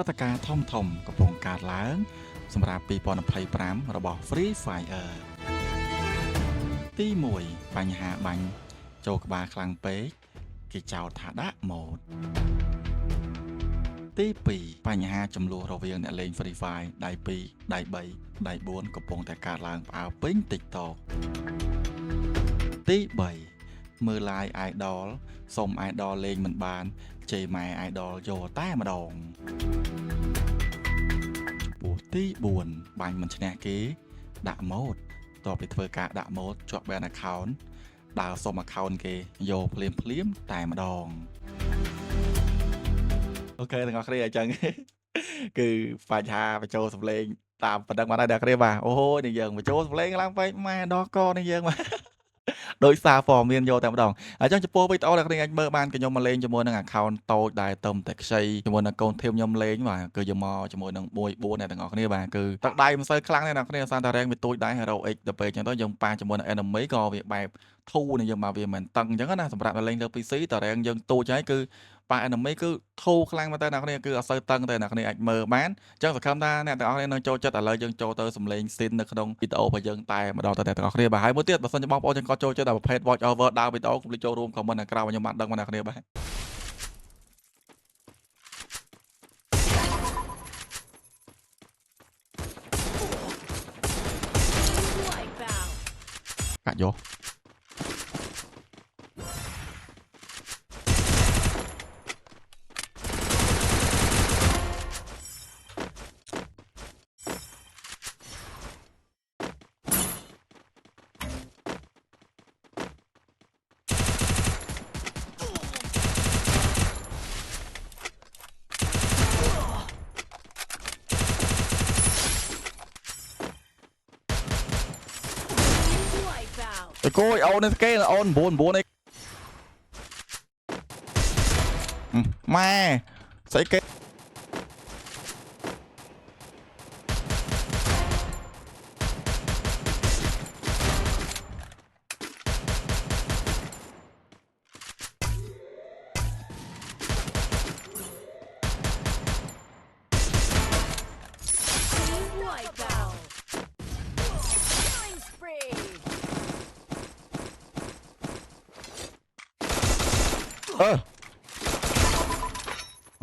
รัฐการท่อมกับวงการล้างสำหรับปีปอนภัยปรามระบบ Free Fire ទី1បញ្ហាបាញ់ចូលក្បាលខ្លាំងពេកគេចោទថាដាក់ម៉ូដទី2បញ្ហាចំនួនរវាងអ្នកលេង Free Fire ដៃ2ដៃ3ដៃ4កំពុងតែកើតឡើងផ្អើលពេញ TikTok ទី3មើល Live Idol សុំ Idol លេងមិនបានជេរម៉ែ Idol យកតែម្ដងទី4បាញ់មិនឈ្នះគេដាក់ម៉ូដតបពីធ្វើការដាក់ម៉ូដជាប់ ban account ដើរសុំ account គេយកភ្លាមតែម្ដងអូខេទាំងអស់គ្នាអញ្ចឹងគឺបញ្ហាបញ្ចូលសំឡេងតាមប៉ុណ្ណឹងមកដែរអ្នកគ្នាបាទអូនេះយើងបញ្ចូលសំឡេងឡើងពេកម៉ែដល់កនេះយើងបាទដោយសារព័ត៌មានយកតែម្ដងអញ្ចឹងចំពោះវីដេអូដែលគ្នាអាចមើលបានខ្ញុំមកលេងជាមួយនឹង account តូចដែលទៅតែខ្ចីជាមួយនឹងកូនធីមខ្ញុំលេងបាទគឺយកមកជាមួយនឹង1 4អ្នកទាំងអស់គ្នាបាទគឺទឹកដៃមិនសូវខ្លាំងទេអ្នកគ្នាសារតែរ៉េងវាទូចដែរ Hero X ទៅពេលអញ្ចឹងទៅយើងប៉ាជាមួយនឹង enemy ក៏វាបែបធូរនឹងយើងមកវាមិនតឹងអញ្ចឹងណាសម្រាប់លេងលើ PC តារ៉េងយើងទូចហើយគឺប៉ា enemy គឺធូរខ្លាំងមែនតើអ្នកគ្នាគឺអត់សូវតឹងទេអ្នកគ្នាអាចមើលបានអញ្ចឹងសង្ឃឹមថាអ្នកទាំងអស់គ្នានឹងចូលចិត្តឥឡូវយើងចូលទៅសំឡេង scene នៅក្នុងវីដេអូរបស់យើងតែម្ដងទៅអ្នកទាំងអស់គ្នាបាទហើយមួយទៀតបើសិនជាបងប្អូនយើងក៏ចូលចិត្តដល់ប្រភេទ watch over ដើរវីដេអូកុំភ្លេចចូលរួម comment ខាងក្រោមខ្ញុំបានដឹងមកអ្នកគ្នាបាទកាច់យកទៅគួយអូននេះគេអូន9 9នេះម៉ែស្អីគេ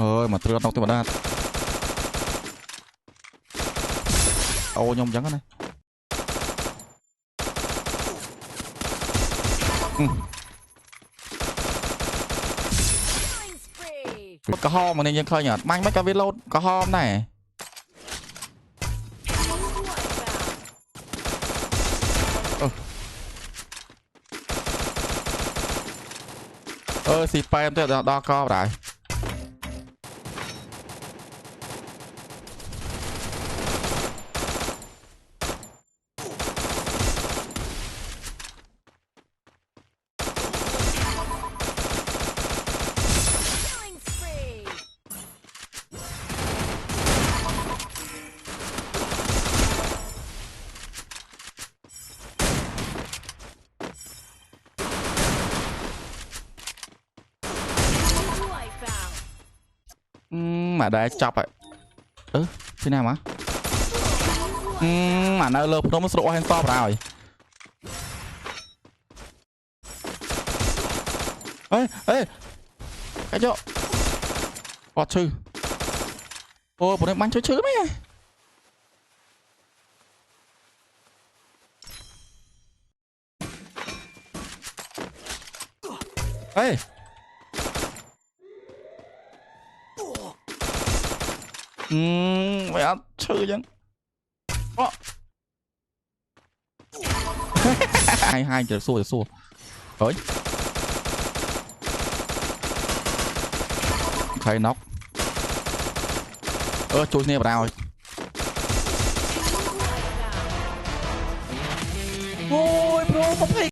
អើយមកត្រឿនដល់ទេបណ្ដាអូខ្ញុំអញ្ចឹងណាក្រហមមកនេះយើងឃើញអត់បាញ់មិនក៏វាលោតក្រហមដែរស៊ីប៉ែមទៅដល់កបដែរmà để chọc vậy thế nào mà mà nó lợp nó mới sổ hay stop rồi ê cái chỗ bọt chư ôi bọn em bắn chữ mấy ê mày ăn chữ chứ hai giờ xua tới thấy nóc chui nè vào rồi ôi bro